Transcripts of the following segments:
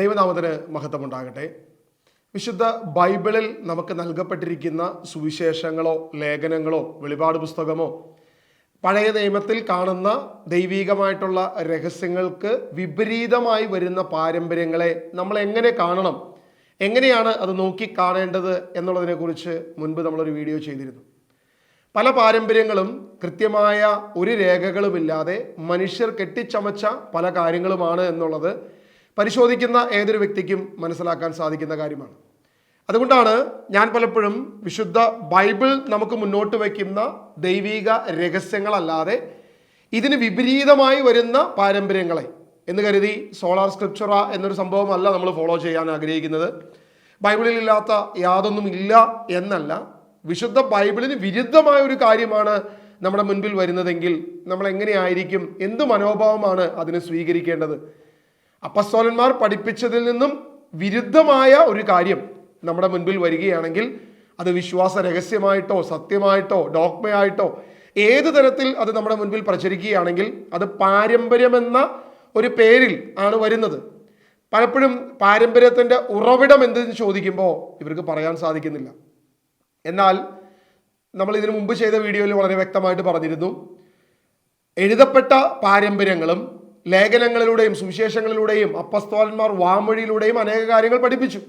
ദൈവനാമത്തിന് മഹത്വമുണ്ടാകട്ടെ. വിശുദ്ധ ബൈബിളിൽ നമുക്ക് നൽകപ്പെട്ടിരിക്കുന്ന സുവിശേഷങ്ങളോ ലേഖനങ്ങളോ വെളിപാട് പുസ്തകമോ പഴയ നിയമത്തിൽ കാണുന്ന ദൈവീകമായിട്ടുള്ള രഹസ്യങ്ങൾക്ക് വിപരീതമായി വരുന്ന പാരമ്പര്യങ്ങളെ നമ്മൾ എങ്ങനെ കാണണം, എങ്ങനെയാണ് അത് നോക്കി കാണേണ്ടത് എന്നുള്ളതിനെക്കുറിച്ച് മുൻപ് നമ്മളൊരു വീഡിയോ ചെയ്തിരുന്നു. പല പാരമ്പര്യങ്ങളും കൃത്യമായ ഒരു രേഖകളുമില്ലാതെ മനുഷ്യർ കെട്ടിച്ചമച്ച പല കാര്യങ്ങളുമാണ് എന്നുള്ളത് പരിശോധിക്കുന്ന ഏതൊരു വ്യക്തിക്കും മനസ്സിലാക്കാൻ സാധിക്കുന്ന കാര്യമാണ്. അതുകൊണ്ടാണ് ഞാൻ പലപ്പോഴും വിശുദ്ധ ബൈബിൾ നമുക്ക് മുന്നോട്ട് വയ്ക്കുന്ന ദൈവിക രഹസ്യങ്ങളല്ലാതെ ഇതിന് വിപരീതമായി വരുന്ന പാരമ്പര്യങ്ങളെ എന്ന് കരുതി സോളാർ സ്ക്രിപ്ചറ എന്നൊരു സംഭവമല്ല നമ്മൾ ഫോളോ ചെയ്യാൻ ആഗ്രഹിക്കുന്നത്. ബൈബിളിലില്ലാത്ത യാതൊന്നും ഇല്ല എന്നല്ല, വിശുദ്ധ ബൈബിളിന് വിരുദ്ധമായ ഒരു കാര്യമാണ് നമ്മുടെ മുൻപിൽ വരുന്നതെങ്കിൽ നമ്മൾ എങ്ങനെയായിരിക്കും, എന്ത് മനോഭാവമാണ് അതിന് സ്വീകരിക്കേണ്ടത്? അപ്പസ്തോലന്മാർ പഠിപ്പിച്ചതിൽ നിന്നും വിരുദ്ധമായ ഒരു കാര്യം നമ്മുടെ മുൻപിൽ വരികയാണെങ്കിൽ അത് വിശ്വാസ രഹസ്യമായിട്ടോ സത്യമായിട്ടോ ഡോക്മയായിട്ടോ ഏത് തരത്തിൽ അത് നമ്മുടെ മുൻപിൽ പ്രചരിക്കുകയാണെങ്കിൽ അത് പാരമ്പര്യമെന്ന ഒരു പേരിൽ ആണ് വരുന്നത്. പലപ്പോഴും പാരമ്പര്യത്തിൻ്റെ ഉറവിടം എന്തെന്ന് ചോദിക്കുമ്പോൾ ഇവർക്ക് പറയാൻ സാധിക്കുന്നില്ല. എന്നാൽ നമ്മൾ ഇതിനു മുമ്പ് ചെയ്ത വീഡിയോയിൽ വളരെ വ്യക്തമായിട്ട് പറഞ്ഞിരുന്നു, എഴുതപ്പെട്ട പാരമ്പര്യങ്ങളും ലേഖനങ്ങളിലൂടെയും സുവിശേഷങ്ങളിലൂടെയും അപ്പസ്തോലന്മാർ വാമൊഴിയിലൂടെയും അനേക കാര്യങ്ങൾ പഠിപ്പിച്ചു.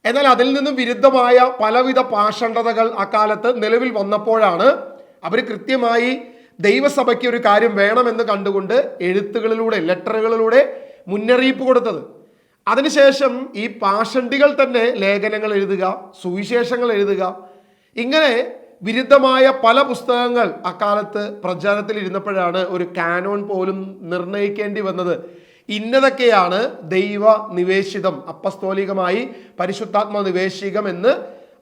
എന്നാൽ അതിൽ നിന്നും വിരുദ്ധമായ പലവിധ പാഷണ്ഡതകൾ അക്കാലത്ത് നിലവിൽ വന്നപ്പോഴാണ് അവർ കൃത്യമായി ദൈവസഭയ്ക്ക് ഒരു കാര്യം വേണമെന്ന് കണ്ടുകൊണ്ട് എഴുത്തുകളിലൂടെ, ലെറ്ററുകളിലൂടെ മുന്നറിയിപ്പ് കൊടുത്തത്. അതിനുശേഷം ഈ പാഷണ്ഡികൾ തന്നെ ലേഖനങ്ങൾ എഴുതുക, സുവിശേഷങ്ങൾ എഴുതുക, ഇങ്ങനെ വിരുദ്ധമായ പല പുസ്തകങ്ങൾ അക്കാലത്ത് പ്രചാരത്തിൽ ഇരുന്നപ്പോഴാണ് ഒരു കാനോൻ പോലും നിർണയിക്കേണ്ടി വന്നത്. ഇന്നതൊക്കെയാണ് ദൈവ നിവേശിതം, അപ്പസ്തോലികമായി പരിശുദ്ധാത്മ നിവേശികം എന്ന്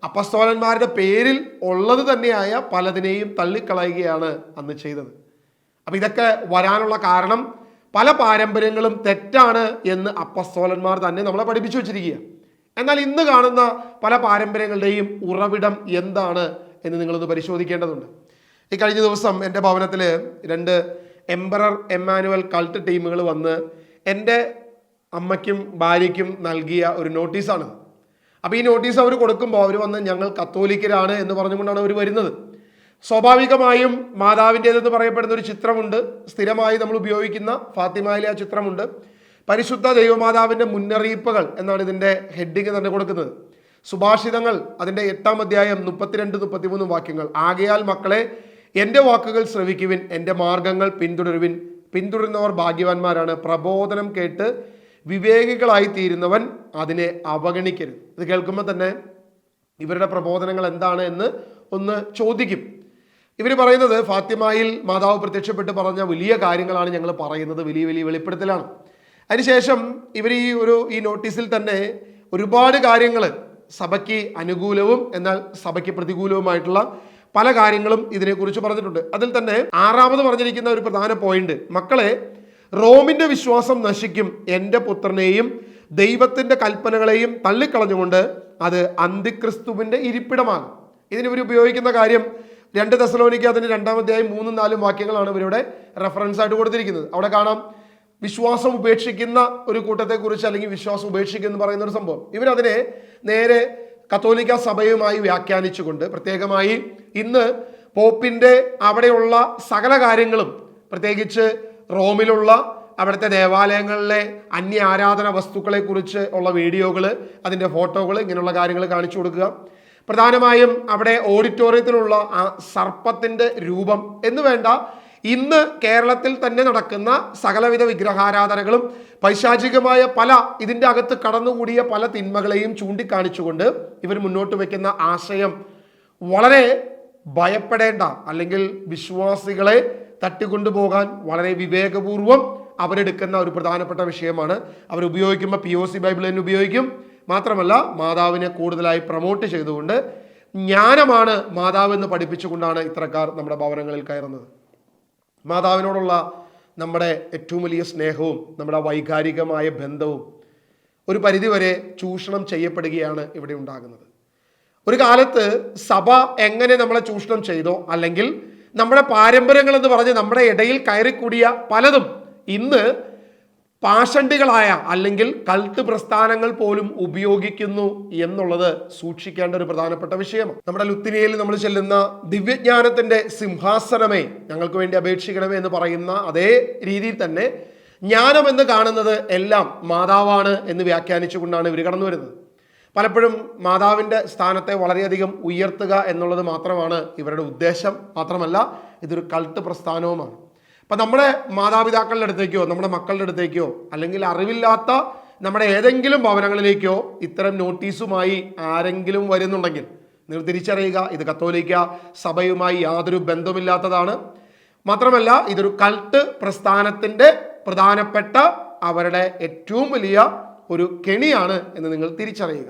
അപ്പസ്തോലന്മാരുടെ പേരിൽ ഉള്ളത് തന്നെയായ പലതിനെയും തള്ളിക്കളയുകയാണ് അന്ന് ചെയ്തത്. അപ്പം ഇതൊക്കെ വരാനുള്ള കാരണം പല പാരമ്പര്യങ്ങളും തെറ്റാണ് എന്ന് അപ്പസ്തോലന്മാർ തന്നെ നമ്മളെ പഠിപ്പിച്ചു വച്ചിരിക്കുക. എന്നാൽ ഇന്ന് കാണുന്ന പല പാരമ്പര്യങ്ങളുടെയും ഉറവിടം എന്താണ് എന്ന് നിങ്ങളൊന്ന് പരിശോധിക്കേണ്ടതുണ്ട്. ഈ കഴിഞ്ഞ ദിവസം എൻ്റെ ഭവനത്തിൽ 2 എംപറർ എമ്മാനുവൽ കൾട്ട് ടീമുകൾ വന്ന് എൻ്റെ അമ്മയ്ക്കും ഭാര്യയ്ക്കും നൽകിയ ഒരു നോട്ടീസാണ്. അപ്പോൾ ഈ നോട്ടീസ് അവർ കൊടുക്കുമ്പോൾ അവർ വന്ന് ഞങ്ങൾ കത്തോലിക്കരാണ് എന്ന് പറഞ്ഞുകൊണ്ടാണ് അവർ വരുന്നത്. സ്വാഭാവികമായും മാതാവിൻ്റേതെന്ന് പറയപ്പെടുന്ന ഒരു ചിത്രമുണ്ട്, സ്ഥിരമായി നമ്മൾ ഉപയോഗിക്കുന്ന ഫാത്തിമയിലെ ആ ചിത്രമുണ്ട്. പരിശുദ്ധ ദൈവമാതാവിൻ്റെ മുന്നറിയിപ്പുകൾ എന്നാണ് ഇതിൻ്റെ ഹെഡിങ് തന്നെ കൊടുക്കുന്നത്. സുഭാഷിതങ്ങൾ അതിൻ്റെ 8-ാം അധ്യായം 32-33 വാക്യങ്ങൾ. ആകയാൽ മക്കളെ, എൻ്റെ വാക്കുകൾ ശ്രവിക്കുവിൻ, എൻ്റെ മാർഗങ്ങൾ പിന്തുടരുവിൻ, പിന്തുടരുന്നവർ ഭാഗ്യവാന്മാരാണ്. പ്രബോധനം കേട്ട് വിവേകികളായി തീരുന്നവൻ അതിനെ അവഗണിക്കരുത്. ഇത് കേൾക്കുമ്പോൾ തന്നെ ഇവരുടെ പ്രബോധനങ്ങൾ എന്താണ് എന്ന് ഒന്ന് ചോദിക്കും. ഇവർ പറയുന്നത് ഫാത്തിമയിൽ മാതാവ് പ്രത്യക്ഷപ്പെട്ട് പറഞ്ഞ വലിയ കാര്യങ്ങളാണ് ഞങ്ങൾ പറയുന്നത്, വലിയ വലിയ വെളിപ്പെടുത്തലാണ്. അതിനുശേഷം ഇവർ ഈ നോട്ടീസിൽ തന്നെ ഒരുപാട് കാര്യങ്ങൾ സഭയ്ക്ക് അനുകൂലവും എന്നാൽ സഭയ്ക്ക് പ്രതികൂലവുമായിട്ടുള്ള പല കാര്യങ്ങളും ഇതിനെക്കുറിച്ച് പറഞ്ഞിട്ടുണ്ട്. അതിൽ തന്നെ 6ാമത് പറഞ്ഞിരിക്കുന്ന ഒരു പ്രധാന പോയിന്റ്, മക്കളെ, റോമിൻ്റെ വിശ്വാസം നശിക്കും, എൻ്റെ പുത്രനെയും ദൈവത്തിൻ്റെ കൽപ്പനകളെയും തള്ളിക്കളഞ്ഞുകൊണ്ട് അത് അന്തിക്രിസ്തുവിൻ്റെ ഇരിപ്പിടമാകും. ഇതിനിവർ ഉപയോഗിക്കുന്ന കാര്യം 2 തെസ്സലോനിക്ക അതിൻ്റെ 2-ാം അധ്യായം 3-4 വാക്യങ്ങളാണ് ഇവരുടെ റെഫറൻസ് ആയിട്ട് കൊടുത്തിരിക്കുന്നത്. അവിടെ കാണാം വിശ്വാസം ഉപേക്ഷിക്കുന്ന ഒരു കൂട്ടത്തെക്കുറിച്ച്, അല്ലെങ്കിൽ വിശ്വാസം ഉപേക്ഷിക്കുക എന്ന് പറയുന്ന ഒരു സംഭവം. ഇവരതിനെ നേരെ കത്തോലിക്ക സഭയുമായി വ്യാഖ്യാനിച്ചുകൊണ്ട് പ്രത്യേകമായി ഇന്ന് പോപ്പിൻ്റെ അവിടെയുള്ള സകല കാര്യങ്ങളും, പ്രത്യേകിച്ച് റോമിലുള്ള അവിടുത്തെ ദേവാലയങ്ങളിലെ അന്യ ആരാധന വസ്തുക്കളെ കുറിച്ച് ഉള്ള വീഡിയോകൾ, അതിൻ്റെ ഫോട്ടോകൾ, ഇങ്ങനെയുള്ള കാര്യങ്ങൾ കാണിച്ചു കൊടുക്കുക. പ്രധാനമായും അവിടെ ഓഡിറ്റോറിയത്തിലുള്ള ആ സർപ്പത്തിൻ്റെ രൂപം എന്ന് വേണ്ട, ഇന്ന് കേരളത്തിൽ തന്നെ നടക്കുന്ന സകലവിധ വിഗ്രഹാരാധനകളും പൈശാചികമായ പല ഇതിൻ്റെ അകത്ത് കടന്നുകൂടിയ പല തിന്മകളെയും ചൂണ്ടിക്കാണിച്ചുകൊണ്ട് ഇവർ മുന്നോട്ട് വയ്ക്കുന്ന ആശയം വളരെ ഭയപ്പെടേണ്ട, അല്ലെങ്കിൽ വിശ്വാസികളെ തട്ടിക്കൊണ്ടുപോകാൻ വളരെ വിവേകപൂർവം അവരെടുക്കുന്ന ഒരു പ്രധാനപ്പെട്ട വിഷയമാണ്. അവരുപയോഗിക്കുമ്പോൾ POC ബൈബിൾ തന്നെ ഉപയോഗിക്കും. മാത്രമല്ല മാതാവിനെ കൂടുതലായി പ്രൊമോട്ട് ചെയ്തുകൊണ്ട് ജ്ഞാനമാണ് മാതാവ് എന്ന് പഠിപ്പിച്ചുകൊണ്ടാണ് ഇത്തരക്കാർ നമ്മുടെ ഭവനങ്ങളിൽ കയറുന്നത്. മാതാവിനോടുള്ള നമ്മുടെ ഏറ്റവും വലിയ സ്നേഹവും നമ്മുടെ വൈകാരികമായ ബന്ധവും ഒരു പരിധിവരെ ചൂഷണം ചെയ്യപ്പെടുകയാണ് ഇവിടെ ഉണ്ടാകുന്നത്. ഒരു കാലത്ത് സഭ എങ്ങനെ നമ്മളെ ചൂഷണം ചെയ്തോ, അല്ലെങ്കിൽ നമ്മുടെ പാരമ്പര്യങ്ങൾ എന്ന് പറഞ്ഞ് നമ്മുടെ ഇടയിൽ കയറിക്കൂടിയ പലതും ഇന്ന് പാഷണ്ടികളായ അല്ലെങ്കിൽ കൾട്ട് പ്രസ്ഥാനങ്ങൾ പോലും ഉപയോഗിക്കുന്നു എന്നുള്ളത് സൂക്ഷിക്കേണ്ട ഒരു പ്രധാനപ്പെട്ട വിഷയമാണ്. നമ്മുടെ ലുത്തിനിയയിൽ നമ്മൾ ചെല്ലുന്ന ദിവ്യജ്ഞാനത്തിന്റെ സിംഹാസനമേ ഞങ്ങൾക്ക് വേണ്ടി അപേക്ഷിക്കണമേ എന്ന് പറയുന്ന അതേ രീതിയിൽ തന്നെ ജ്ഞാനം എന്ന് കാണുന്നത് എല്ലാം മാതാവാണ് എന്ന് വ്യാഖ്യാനിച്ചുകൊണ്ടാണ് ഇവർ കടന്നു വരുന്നത്. പലപ്പോഴും മാതാവിൻ്റെ സ്ഥാനത്തെ വളരെയധികം ഉയർത്തുക എന്നുള്ളത് മാത്രമാണ് ഇവരുടെ ഉദ്ദേശം. മാത്രമല്ല ഇതൊരു കൾട്ട് പ്രസ്ഥാനവുമാണ്. അപ്പം നമ്മുടെ മാതാപിതാക്കളുടെ അടുത്തേക്കോ നമ്മുടെ മക്കളുടെ അടുത്തേക്കോ അല്ലെങ്കിൽ അറിവില്ലാത്ത നമ്മുടെ ഏതെങ്കിലും ഭവനങ്ങളിലേക്കോ ഇത്തരം നോട്ടീസുമായി ആരെങ്കിലും വരുന്നുണ്ടെങ്കിൽ നിങ്ങൾ തിരിച്ചറിയുക, ഇത് കത്തോലിക്ക സഭയുമായി യാതൊരു ബന്ധമില്ലാത്തതാണ്. മാത്രമല്ല ഇതൊരു കൾട്ട് പ്രസ്ഥാനത്തിൻ്റെ പ്രധാനപ്പെട്ട അവരുടെ ഏറ്റവും വലിയ ഒരു കെണിയാണ് എന്ന് നിങ്ങൾ തിരിച്ചറിയുക.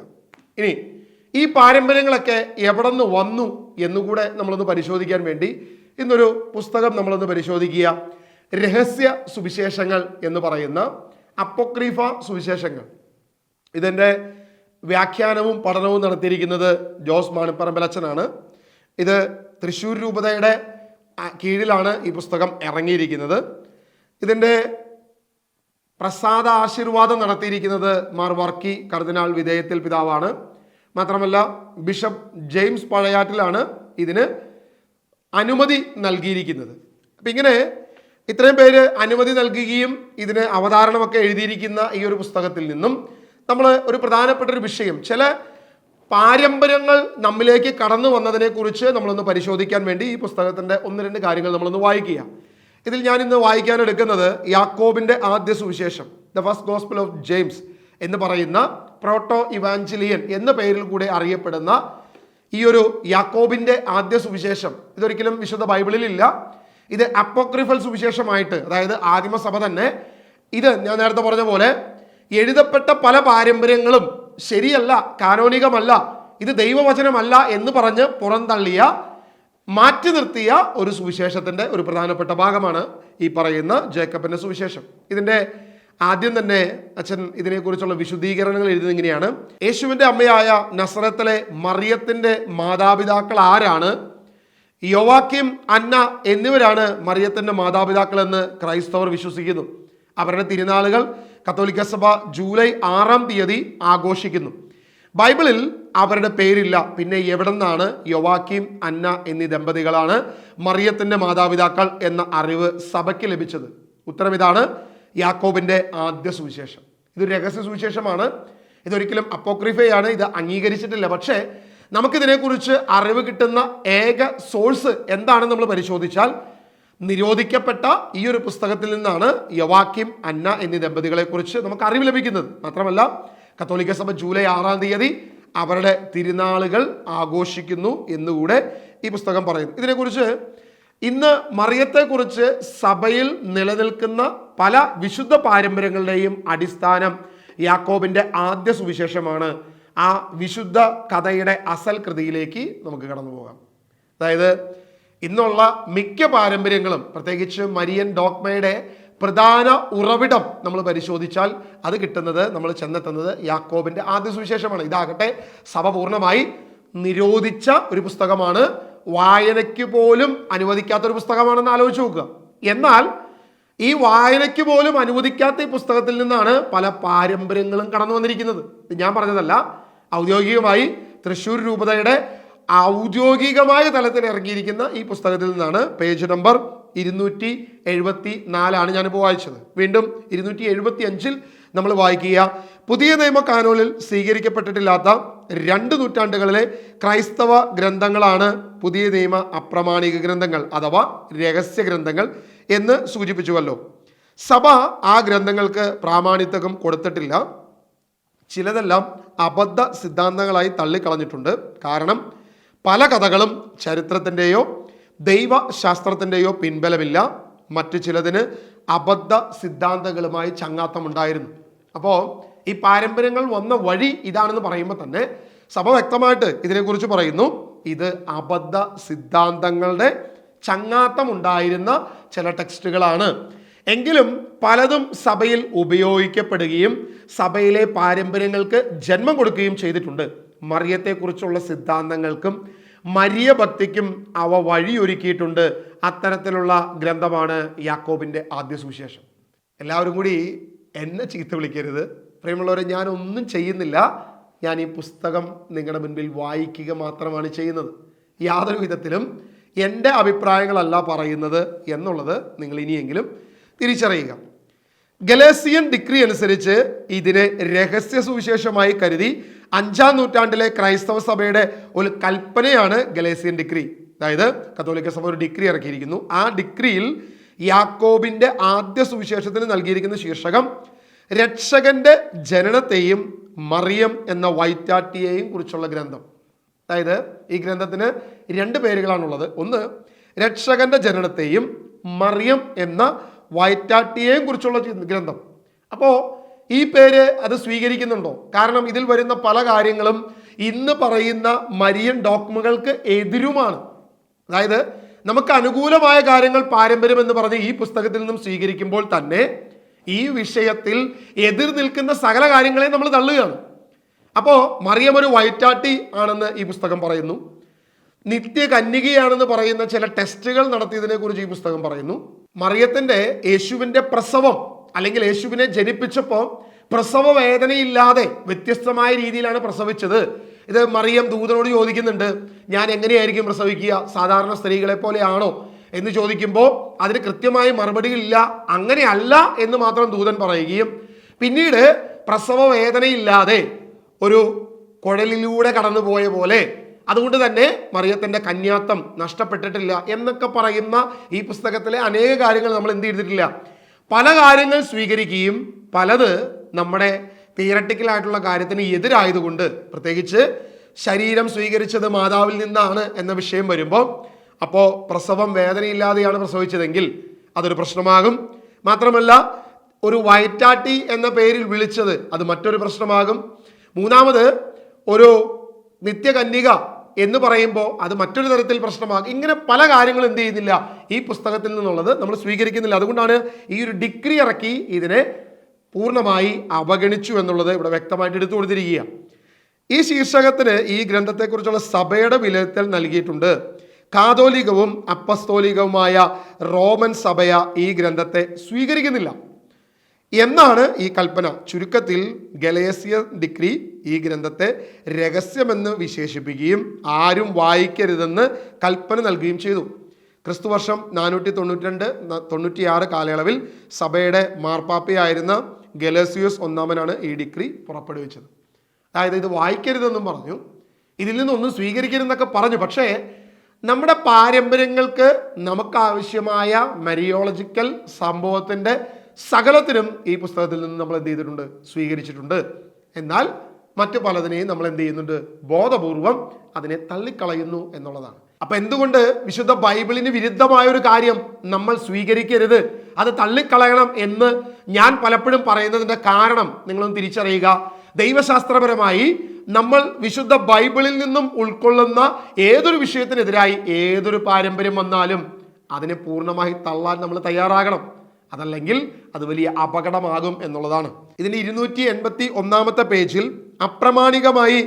ഇനി ഈ പാരമ്പര്യങ്ങളൊക്കെ എവിടെ നിന്ന് വന്നു എന്നുകൂടെ നമ്മളൊന്ന് പരിശോധിക്കാൻ വേണ്ടി ഇന്നൊരു പുസ്തകം നമ്മളൊന്ന് പരിശോധിക്കുക. രഹസ്യ സുവിശേഷങ്ങൾ എന്ന് പറയുന്ന അപ്പോക്രീഫ സുവിശേഷങ്ങൾ. ഇതിൻ്റെ വ്യാഖ്യാനവും പഠനവും നടത്തിയിരിക്കുന്നത് ജോസ് മാണിപ്പറമ്പലച്ചനാണ്. ഇത് തൃശ്ശൂർ രൂപതയുടെ കീഴിലാണ് ഈ പുസ്തകം ഇറങ്ങിയിരിക്കുന്നത്. ഇതിൻ്റെ പ്രസാദ ആശീർവാദം നടത്തിയിരിക്കുന്നത് മാർ വർക്കി കർദിനാൾ വിധേയത്തിൽ പിതാവാണ്. മാത്രമല്ല ബിഷപ്പ് ജെയിംസ് പഴയാറ്റിലാണ് ഇതിന് അനുമതി നൽകിയിരിക്കുന്നത്. അപ്പം ഇങ്ങനെ ഇത്രയും പേര് അനുമതി നൽകുകയും ഇതിന് അവതാരണമൊക്കെ എഴുതിയിരിക്കുന്ന ഈ ഒരു പുസ്തകത്തിൽ നിന്നും നമ്മൾ ഒരു പ്രധാനപ്പെട്ട ഒരു വിഷയം, ചില പാരമ്പര്യങ്ങൾ നമ്മിലേക്ക് കടന്നു വന്നതിനെക്കുറിച്ച് നമ്മളൊന്ന് പരിശോധിക്കാൻ വേണ്ടി ഈ പുസ്തകത്തിൻ്റെ 1-2 കാര്യങ്ങൾ നമ്മളൊന്ന് വായിക്കുക. ഇതിൽ ഞാൻ ഇന്ന് വായിക്കാൻ എടുക്കുന്നത് യാക്കോബിൻ്റെ ആദ്യ സുവിശേഷം, the first gospel of James എന്ന് പറയുന്ന പ്രോട്ടോ ഇവാഞ്ചലിയൻ എന്ന പേരിൽ കൂടെ അറിയപ്പെടുന്ന ഈ ഒരു യാക്കോബിൻ്റെ ആദ്യ സുവിശേഷം. ഇതൊരിക്കലും വിശുദ്ധ ബൈബിളിലില്ല. ഇത് അപ്പോക്രിഫൽ സുവിശേഷമായിട്ട്, അതായത് ആദിമസഭ തന്നെ ഇത് ഞാൻ നേരത്തെ പറഞ്ഞ പോലെ എഴുതപ്പെട്ട പല പാരമ്പര്യങ്ങളും ശരിയല്ല, കാനോനികമല്ല, ഇത് ദൈവവചനമല്ല എന്ന് പറഞ്ഞ് പുറന്തള്ളിയ, മാറ്റി നിർത്തിയ ഒരു സുവിശേഷത്തിൻ്റെ ഒരു പ്രധാനപ്പെട്ട ഭാഗമാണ് ഈ പറയുന്ന ജേക്കബിൻ്റെ സുവിശേഷം. ഇതിൻ്റെ ആദ്യം തന്നെ അച്ഛൻ ഇതിനെക്കുറിച്ചുള്ള വിശുദ്ധീകരണങ്ങൾ എഴുതുന്നത് ഇങ്ങനെയാണ്: യേശുവിൻ്റെ അമ്മയായ നസറത്തിലെ മറിയത്തിൻ്റെ മാതാപിതാക്കൾ ആരാണ്? യോവാക്കിം, അന്ന എന്നിവരാണ് മറിയത്തിൻ്റെ മാതാപിതാക്കളെന്ന് ക്രൈസ്തവർ വിശ്വസിക്കുന്നു. അവരുടെ തിരുനാളുകൾ കത്തോലിക്ക സഭ ജൂലൈ 6-ാം തീയതി ആഘോഷിക്കുന്നു. ബൈബിളിൽ അവരുടെ പേരില്ല. പിന്നെ എവിടെ നിന്നാണ് യോവാക്കിം, അന്ന എന്നീ ദമ്പതികളാണ് മറിയത്തിൻ്റെ മാതാപിതാക്കൾ എന്ന അറിവ് സഭയ്ക്ക് ലഭിച്ചത്? ഉത്തരം ഇതാണ്: യാക്കോബിൻ്റെ ആദ്യ സുവിശേഷം. ഇതൊരു രഹസ്യ സുവിശേഷമാണ്. ഇതൊരിക്കലും അപ്പോക്രിഫയാണ്. ഇത് അംഗീകരിച്ചിട്ടില്ല. പക്ഷേ നമുക്കിതിനെക്കുറിച്ച് അറിവ് കിട്ടുന്ന ഏക സോഴ്സ് എന്താണെന്ന് നമ്മൾ പരിശോധിച്ചാൽ നിരോധിക്കപ്പെട്ട ഈ ഒരു പുസ്തകത്തിൽ നിന്നാണ് യോവാക്കിം, അന്ന എന്നീ ദമ്പതികളെക്കുറിച്ച് നമുക്ക് അറിവ് ലഭിക്കുന്നത്. മാത്രമല്ല കത്തോലിക്ക സഭ ജൂലൈ 6-ാം തീയതി അവരുടെ തിരുനാളുകൾ ആഘോഷിക്കുന്നു എന്നുകൂടെ ഈ പുസ്തകം പറയുന്നു. ഇതിനെക്കുറിച്ച് ഇന്ന് മറിയത്തെക്കുറിച്ച് സഭയിൽ നിലനിൽക്കുന്ന പല വിശുദ്ധ പാരമ്പര്യങ്ങളുടെയും അടിസ്ഥാനം യാക്കോബിൻ്റെ ആദ്യ സുവിശേഷമാണ്. ആ വിശുദ്ധ കഥയുടെ അസൽ കൃതിയിലേക്ക് നമുക്ക് കടന്നു പോകാം. അതായത് ഇന്നുള്ള മിക്ക പാരമ്പര്യങ്ങളും, പ്രത്യേകിച്ച് മരിയൻ ഡോഗ്മയുടെ പ്രധാന ഉറവിടം നമ്മൾ പരിശോധിച്ചാൽ അത് കിട്ടുന്നത്, നമ്മൾ ചെന്നെത്തുന്നത് യാക്കോബിൻ്റെ ആദ്യ സുവിശേഷമാണ്. ഇതാകട്ടെ സഭ പൂർണ്ണമായി നിരോധിച്ച ഒരു പുസ്തകമാണ്. വായനയ്ക്ക് പോലും അനുവദിക്കാത്തൊരു പുസ്തകമാണെന്ന് ആലോചിച്ച് നോക്കുക. എന്നാൽ ഈ വായനയ്ക്ക് പോലും അനുവദിക്കാത്ത ഈ പുസ്തകത്തിൽ നിന്നാണ് പല പാരമ്പര്യങ്ങളും കടന്നു വന്നിരിക്കുന്നത്. ഞാൻ പറഞ്ഞതല്ല, ഔദ്യോഗികമായി തൃശ്ശൂർ രൂപതയുടെ ഔദ്യോഗികമായ തലത്തിൽ ഇറങ്ങിയിരിക്കുന്ന ഈ പുസ്തകത്തിൽ നിന്നാണ്. പേജ് നമ്പർ 274 ഞാനിപ്പോൾ വായിച്ചത്. വീണ്ടും 275 നമ്മൾ വായിക്കുക: പുതിയ നിയമ കാനോനിൽ സ്വീകരിക്കപ്പെട്ടിട്ടില്ലാത്ത 2 നൂറ്റാണ്ടുകളിലെ ക്രൈസ്തവ ഗ്രന്ഥങ്ങളാണ് പുതിയ നിയമ അപ്രമാണിക ഗ്രന്ഥങ്ങൾ അഥവാ രഹസ്യ ഗ്രന്ഥങ്ങൾ എന്ന് സൂചിപ്പിച്ചുവല്ലോ. സഭ ആ ഗ്രന്ഥങ്ങൾക്ക് പ്രാമാണിത്വം കൊടുത്തിട്ടില്ല. ചിലതെല്ലാം അബദ്ധ സിദ്ധാന്തങ്ങളായി തള്ളിക്കളഞ്ഞിട്ടുണ്ട്. കാരണം പല കഥകളും ചരിത്രത്തിൻ്റെയോ ദൈവശാസ്ത്രത്തിൻ്റെയോ പിൻബലമില്ല. മറ്റു ചിലതിന് അബദ്ധ സിദ്ധാന്തങ്ങളുമായി ചങ്ങാത്തമുണ്ടായിരുന്നു. അപ്പോൾ ഈ പാരമ്പര്യങ്ങൾ വന്ന വഴി ഇതാണെന്ന് പറയുമ്പോൾ തന്നെ സഭ വ്യക്തമായിട്ട് ഇതിനെക്കുറിച്ച് പറയുന്നു. ഇത് അബദ്ധ സിദ്ധാന്തങ്ങളുടെ ചങ്ങാത്തമുണ്ടായിരുന്ന ചില ടെക്സ്റ്റുകളാണ്. എങ്കിലും പലതും സഭയിൽ ഉപയോഗിക്കപ്പെടുകയും സഭയിലെ പാരമ്പര്യങ്ങൾക്ക് ജന്മം കൊടുക്കുകയും ചെയ്തിട്ടുണ്ട്. മറിയത്തെക്കുറിച്ചുള്ള സിദ്ധാന്തങ്ങൾക്കും മരിയ ഭക്തിക്കും അവ വഴിയൊരുക്കിയിട്ടുണ്ട്. അത്തരത്തിലുള്ള ഗ്രന്ഥമാണ് യാക്കോബിൻ്റെ ആദ്യ സുവിശേഷം. എല്ലാവരും കൂടി എന്നെ ചീത്ത വിളിക്കരുത്. പ്രിയമുള്ളവരെ, ഞാനൊന്നും ചെയ്യുന്നില്ല. ഞാൻ ഈ പുസ്തകം നിങ്ങളുടെ മുൻപിൽ വായിക്കുക മാത്രമാണ് ചെയ്യുന്നത്. യാതൊരു വിധത്തിലും എൻ്റെ അഭിപ്രായങ്ങളല്ല പറയുന്നത് എന്നുള്ളത് നിങ്ങൾ ഇനിയെങ്കിലും തിരിച്ചറിയുക. ഗലേസിയൻ ഡിക്രി അനുസരിച്ച് ഇതിനെ രഹസ്യ സുവിശേഷമായി കരുതി 5-ാം നൂറ്റാണ്ടിലെ ക്രൈസ്തവ സഭയുടെ ഒരു കൽപ്പനയാണ് ഗലേസിയൻ ഡിക്രി. അതായത് കത്തോലിക്ക സഭ ഒരു ഡിക്രി ഇറക്കിയിരിക്കുന്നു. ആ ഡിക്രിയിൽ യാക്കോബിന്റെ ആദ്യ സുവിശേഷത്തിന് നൽകിയിരിക്കുന്ന ശീർഷകം രക്ഷകന്റെ ജനനത്തെയും മറിയം എന്ന വൈറ്റാട്ടിയെയും കുറിച്ചുള്ള ഗ്രന്ഥം. അതായത് ഈ ഗ്രന്ഥത്തിന് 2 പേരുകളാണുള്ളത്. ഒന്ന്, രക്ഷകന്റെ ജനനത്തെയും മറിയം എന്ന വൈറ്റാട്ടിയെയും കുറിച്ചുള്ള ഗ്രന്ഥം. അപ്പോൾ ഈ പേര് അത് സ്വീകരിക്കുന്നുണ്ടോ? കാരണം ഇതിൽ വരുന്ന പല കാര്യങ്ങളും ഇന്ന് പറയുന്ന മരിയൻ ഡോക്മകൾക്ക് എതിരുമാണ്. അതായത് നമുക്ക് അനുകൂലമായ കാര്യങ്ങൾ പാരമ്പര്യം എന്ന് പറഞ്ഞ് ഈ പുസ്തകത്തിൽ നിന്നും സ്വീകരിക്കുമ്പോൾ തന്നെ ഈ വിഷയത്തിൽ എതിർ നിൽക്കുന്ന സകല കാര്യങ്ങളെയും നമ്മൾ തള്ളുകയാണ്. അപ്പോൾ മറിയം ഒരു വൈറ്റാട്ടി ആണെന്ന് ഈ പുസ്തകം പറയുന്നു. നിത്യ കന്യകയാണെന്ന് പറയുന്ന ചില ടെസ്റ്റുകൾ നടത്തിയതിനെ കുറിച്ച് ഈ പുസ്തകം പറയുന്നു. മറിയത്തിന്റെ യേശുവിന്റെ പ്രസവം അല്ലെങ്കിൽ യേശുവിനെ ജനിപ്പിച്ചപ്പോൾ പ്രസവ വേദനയില്ലാതെ വ്യത്യസ്തമായ രീതിയിലാണ് പ്രസവിച്ചത്. ഇത് മറിയം ദൂതനോട് ചോദിക്കുന്നുണ്ട്, ഞാൻ എങ്ങനെയായിരിക്കും പ്രസവിക്കുക, സാധാരണ സ്ത്രീകളെ പോലെയാണോ എന്ന് ചോദിക്കുമ്പോൾ അതിന് കൃത്യമായി മറുപടിയില്ല. അങ്ങനെയല്ല എന്ന് മാത്രം ദൂതൻ പറയുകയും പിന്നീട് പ്രസവ വേദനയില്ലാതെ ഒരു കുഴലിലൂടെ കടന്നുപോയ പോലെ, അതുകൊണ്ട് തന്നെ മറിയത്തിന്റെ കന്യാത്വം നഷ്ടപ്പെട്ടിട്ടില്ല എന്നൊക്കെ പറയുന്ന ഈ പുസ്തകത്തിലെ അനേക കാര്യങ്ങൾ നമ്മൾ എന്ത് ചെയ്തിട്ടില്ല, പല കാര്യങ്ങൾ സ്വീകരിക്കുകയും പലത് നമ്മുടെ തിയറട്ടിക്കലായിട്ടുള്ള കാര്യത്തിന് എതിരായതുകൊണ്ട്, പ്രത്യേകിച്ച് ശരീരം സ്വീകരിച്ചത് മാതാവിൽ നിന്നാണ് എന്ന വിഷയം വരുമ്പോൾ, അപ്പോൾ പ്രസവം വേദനയില്ലാതെയാണ് പ്രസവിച്ചതെങ്കിൽ അതൊരു പ്രശ്നമാകും. മാത്രമല്ല ഒരു വയറ്റാട്ടി എന്ന പേരിൽ വിളിച്ചത് അത് മറ്റൊരു പ്രശ്നമാകും. മൂന്നാമത് ഒരു നിത്യകന്യക എന്ന് പറയുമ്പോൾ അത് മറ്റൊരു തരത്തിൽ പ്രശ്നമാകും. ഇങ്ങനെ പല കാര്യങ്ങളും എന്ത് ചെയ്യുന്നില്ല, ഈ പുസ്തകത്തിൽ നിന്നുള്ളത് നമ്മൾ സ്വീകരിക്കുന്നില്ല. അതുകൊണ്ടാണ് ഈ ഒരു ഡിഗ്രി ഇറക്കി ഇതിനെ പൂർണ്ണമായി അവഗണിച്ചു എന്നുള്ളത് ഇവിടെ വ്യക്തമായിട്ട് എടുത്തു കൊടുത്തിരിക്കുക. ഈ ശീർഷകത്തിന് ഈ ഗ്രന്ഥത്തെക്കുറിച്ചുള്ള സഭയുടെ വിലയിരുത്തൽ നൽകിയിട്ടുണ്ട്. കാതോലികവും അപ്പസ്തോലികവുമായ റോമൻ സഭയ ഈ ഗ്രന്ഥത്തെ സ്വീകരിക്കുന്നില്ല എന്നാണ് ഈ കൽപ്പന. ചുരുക്കത്തിൽ ഗലേസിയൻ ഡിക്രി ഈ ഗ്രന്ഥത്തെ രഹസ്യമെന്ന് വിശേഷിപ്പിക്കുകയും ആരും വായിക്കരുതെന്ന് കൽപ്പന നൽകുകയും ചെയ്തു. ക്രിസ്തുവർഷം 492-96 കാലയളവിൽ സഭയുടെ മാർപ്പാപ്പയായിരുന്ന ഗലേസിയോസ് ഒന്നാമനാണ് ഈ ഡിക്രി പുറപ്പെടുവിച്ചത്. അതായത് ഇത് വായിക്കരുതെന്നും പറഞ്ഞു, ഇതിൽ നിന്നൊന്നും സ്വീകരിക്കരുതെന്നൊക്കെ പറഞ്ഞു. പക്ഷേ നമ്മുടെ പാരമ്പര്യങ്ങൾക്ക് നമുക്കാവശ്യമായ മരിയോളജിക്കൽ സംഭവത്തിൻ്റെ സകലത്തിനും ഈ പുസ്തകത്തിൽ നിന്ന് നമ്മൾ എന്ത് ചെയ്തിട്ടുണ്ട്, സ്വീകരിച്ചിട്ടുണ്ട്. എന്നാൽ മറ്റു പലതിനെയും നമ്മൾ എന്ത് ചെയ്യുന്നുണ്ട്, ബോധപൂർവം അതിനെ തള്ളിക്കളയുന്നു എന്നുള്ളതാണ്. അപ്പൊ എന്തുകൊണ്ട് വിശുദ്ധ ബൈബിളിന് വിരുദ്ധമായ ഒരു കാര്യം നമ്മൾ സ്വീകരിക്കരുത്, അത് തള്ളിക്കളയണം എന്ന് ഞാൻ പലപ്പോഴും പറയുന്നതിന്റെ കാരണം നിങ്ങളൊന്ന് തിരിച്ചറിയുക. ദൈവശാസ്ത്രപരമായി നമ്മൾ വിശുദ്ധ ബൈബിളിൽ നിന്നും ഉൾക്കൊള്ളുന്ന ഏതൊരു വിഷയത്തിനെതിരായി ഏതൊരു പാരമ്പര്യം വന്നാലും അതിനെ പൂർണ്ണമായി തള്ളാൻ നമ്മൾ തയ്യാറാകണം. അതല്ലെങ്കിൽ അത് വലിയ അപകടമാകും എന്നുള്ളതാണ്. ഇതിന് 281 പേജിൽ അപ്രമാണികമായി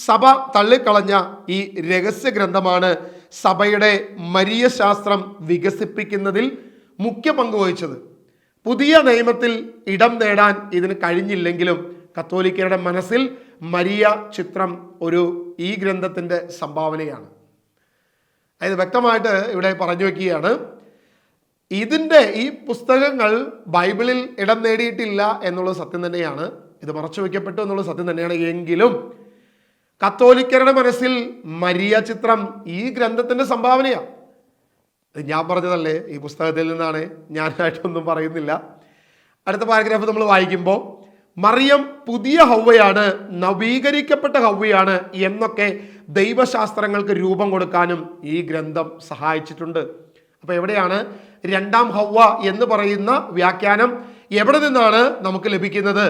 സഭ തള്ളിക്കളഞ്ഞ ഈ രഹസ്യ ഗ്രന്ഥമാണ് സഭയുടെ മരിയ ശാസ്ത്രം വികസിപ്പിക്കുന്നതിൽ മുഖ്യ പങ്കുവഹിച്ചത്. പുതിയ നിയമത്തിൽ ഇടം നേടാൻ ഇതിന് കഴിഞ്ഞില്ലെങ്കിലും കത്തോലിക്കരുടെ മനസ്സിൽ മരിയ ചിത്രം ഈ ഗ്രന്ഥത്തിൻ്റെ സംഭാവനയാണ്. അതായത് വ്യക്തമായിട്ട് ഇവിടെ പറഞ്ഞു വയ്ക്കുകയാണ്, ഈ പുസ്തകങ്ങൾ ബൈബിളിൽ ഇടം നേടിയിട്ടില്ല എന്നുള്ളത് സത്യം തന്നെയാണ്, ഇത് മറച്ചു വയ്ക്കപ്പെട്ടു എന്നുള്ളത് സത്യം തന്നെയാണ്. എങ്കിലും കത്തോലിക്കരുടെ മനസ്സിൽ മരിയ ചിത്രം ഈ ഗ്രന്ഥത്തിന്റെ സംഭാവനയാണ്. ഇത് ഞാൻ പറഞ്ഞതല്ലേ, ഈ പുസ്തകത്തിൽ നിന്നാണ്, ഞാനായിട്ടൊന്നും പറയുന്നില്ല. അടുത്ത പാരഗ്രാഫ് നമ്മൾ വായിക്കുമ്പോൾ മറിയം പുതിയ ഹൗവയാണ്, നവീകരിക്കപ്പെട്ട ഹൗവയാണ് എന്നൊക്കെ ദൈവശാസ്ത്രങ്ങൾക്ക് രൂപം കൊടുക്കാനും ഈ ഗ്രന്ഥം സഹായിച്ചിട്ടുണ്ട്. അപ്പോൾ എവിടെയാണ് രണ്ടാം ഹൗവ എന്ന് പറയുന്ന വ്യാഖ്യാനം എവിടെ നിന്നാണ് നമുക്ക് ലഭിക്കുന്നത്?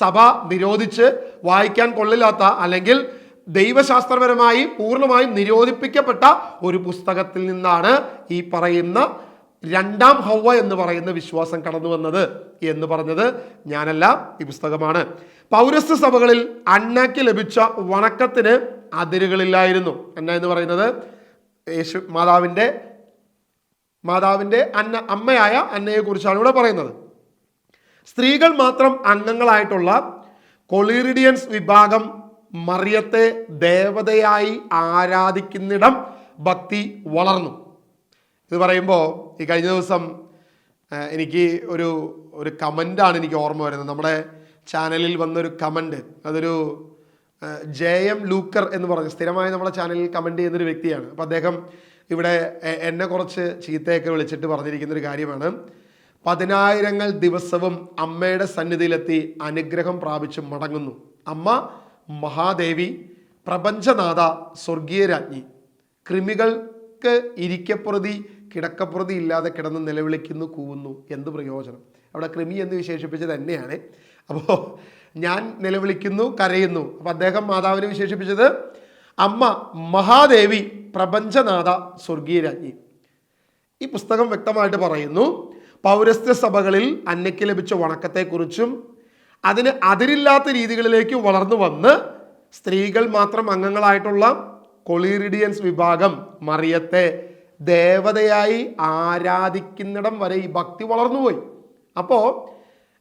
സഭ നിരോധിച്ച് വായിക്കാൻ കൊള്ളില്ലാത്ത അല്ലെങ്കിൽ ദൈവശാസ്ത്രപരമായി പൂർണ്ണമായും നിരോധിപ്പിക്കപ്പെട്ട ഒരു പുസ്തകത്തിൽ നിന്നാണ് ഈ പറയുന്ന രണ്ടാം ഹൗവ എന്ന് പറയുന്ന വിശ്വാസം കടന്നു വന്നത് എന്ന് പറഞ്ഞത് ഞാനല്ല, ഈ പുസ്തകമാണ്. പൗരസ്ത്യ സഭകളിൽ അന്നയ്ക്ക് ലഭിച്ച വണക്കത്തിന് അതിരുകളില്ലായിരുന്നു. അന്ന എന്ന് പറയുന്നത് യേശു മാതാവിൻ്റെ അമ്മയായ അന്നയെ കുറിച്ചാണ് ഇവിടെ പറയുന്നത്. സ്ത്രീകൾ മാത്രം അംഗങ്ങളായിട്ടുള്ള കൊളീറിഡിയൻസ് വിഭാഗം മറിയത്തെ ദേവതയായി ആരാധിക്കുന്നിടം ഭക്തി വളർന്നു. ഇത് പറയുമ്പോൾ ഈ കഴിഞ്ഞ ദിവസം എനിക്ക് ഒരു കമൻ്റാണ് എനിക്ക് ഓർമ്മ വരുന്നത്. നമ്മുടെ ചാനലിൽ വന്നൊരു കമൻറ്റ്, അതൊരു JM ലൂക്കർ എന്ന് പറഞ്ഞ് സ്ഥിരമായി നമ്മുടെ ചാനലിൽ കമൻറ്റ് ചെയ്യുന്നൊരു വ്യക്തിയാണ്. അപ്പോൾ അദ്ദേഹം ഇവിടെ എന്നെ കുറച്ച് ചീത്തയൊക്കെ വിളിച്ചിട്ട് പറഞ്ഞിരിക്കുന്നൊരു കാര്യമാണ്, 10,000 ദിവസവും അമ്മയുടെ സന്നിധിയിലെത്തി അനുഗ്രഹം പ്രാപിച്ച് മടങ്ങുന്നു. അമ്മ മഹാദേവി, പ്രപഞ്ചനാഥ, സ്വർഗീയ രാജ്ഞി, കൃമികൾക്ക് ഇരിക്കപ്പുറതി കിടക്കപ്പുറതി ഇല്ലാതെ കിടന്ന് നിലവിളിക്കുന്നു, കൂവുന്നു. എന്ത് പ്രയോജനം? അവിടെ കൃമി എന്ന് വിശേഷിപ്പിച്ചത് തന്നെയാണ്. അപ്പോൾ ഞാൻ നിലവിളിക്കുന്നു, കരയുന്നു. അപ്പോൾ അദ്ദേഹം മാതാവിനെ വിശേഷിപ്പിച്ചത് അമ്മ മഹാദേവി, പ്രപഞ്ചനാഥ, സ്വർഗീയ രാജ്ഞി. ഈ പുസ്തകം വ്യക്തമായിട്ട് പറയുന്നു, പൗരസ്ത്യ സഭകളിൽ അന്നയ്ക്ക് ലഭിച്ച വണക്കത്തെക്കുറിച്ചും അതിന് അതിരില്ലാത്ത രീതികളിലേക്ക് വളർന്നു വന്ന് സ്ത്രീകൾ മാത്രം അംഗങ്ങളായിട്ടുള്ള കൊളീറിഡിയൻസ് വിഭാഗം മറിയത്തെ ദേവതയായി ആരാധിക്കുന്നിടം വരെ ഈ ഭക്തി വളർന്നുപോയി. അപ്പോൾ